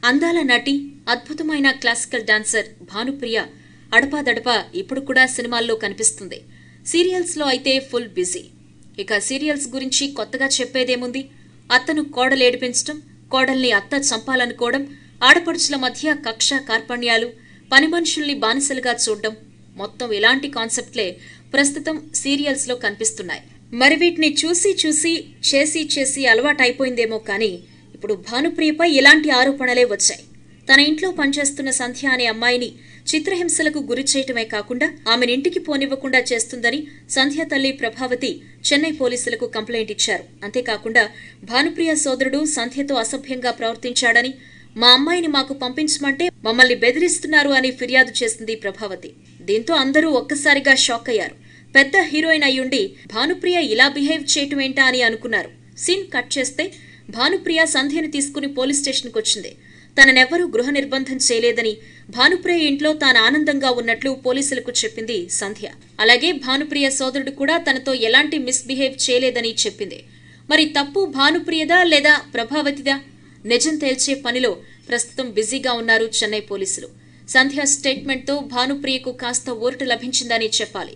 అందాల నటి, అద్భుతమైన క్లాసికల్ డాన్సర్ భానుప్రియ అడపాదడపా ఇప్పుడు కూడా సినిమాల్లో కనిపిస్తుంది. సీరియల్స్లో అయితే ఫుల్ బిజీ. ఇక సీరియల్స్ గురించి కొత్తగా చెప్పేదేముంది? అత్తను కోడలేడిపించడం, కోడల్ని అత్త చంపాలనుకోవడం, ఆడపడుచుల మధ్య కక్ష కార్పణ్యాలు, పని మనుషుల్ని బానిసలుగా చూడడం, మొత్తం ఇలాంటి కాన్సెప్ట్లే ప్రస్తుతం సీరియల్స్లో కనిపిస్తున్నాయి. మరి వీటిని చూసి చూసి చేసి అలవాటైపోయిందేమో కానీ ఇప్పుడు భానుప్రియపై ఇలాంటి ఆరోపణలే వచ్చాయి. తన ఇంట్లో పనిచేస్తున్న సంధ్య అనే అమ్మాయిని చిత్రహింసలకు గురి చేయటమే కాకుండా ఆమెను ఇంటికి పోనివ్వకుండా చేస్తుందని సంధ్య తల్లి ప్రభావతి చెన్నై పోలీసులకు కంప్లైంట్ ఇచ్చారు. అంతేకాకుండా భానుప్రియ సోదరుడు సంధ్యతో అసభ్యంగా ప్రవర్తించాడని, మా అమ్మాయిని మాకు పంపించమంటే మమ్మల్ని బెదిరిస్తున్నారు అని ఫిర్యాదు చేసింది ప్రభావతి. దీంతో అందరూ ఒక్కసారిగా షాక్ అయ్యారు. పెద్ద హీరోయిన్ అయ్యుండి భానుప్రియ ఇలా బిహేవ్ చేయటమేంటా అని అనుకున్నారు. సీన్ కట్ చేస్తే భానుప్రియ సంధ్యను తీసుకుని పోలీస్ స్టేషన్కి వచ్చింది. తననెవ్వరూ గృహ నిర్బంధం చేయలేదని, భానుప్రియ ఇంట్లో తాను ఆనందంగా ఉన్నట్లు పోలీసులకు చెప్పింది సంధ్య. అలాగే భానుప్రియ సోదరుడు కూడా తనతో ఎలాంటి మిస్బిహేవ్ చేయలేదని చెప్పింది. మరి తప్పు భానుప్రియదా లేదా ప్రభావతిదా? నిజం తేల్చే పనిలో ప్రస్తుతం బిజీగా ఉన్నారు చెన్నై పోలీసులు. సంధ్య స్టేట్మెంట్తో భానుప్రియకు కాస్త ఊరట లభించిందని చెప్పాలి.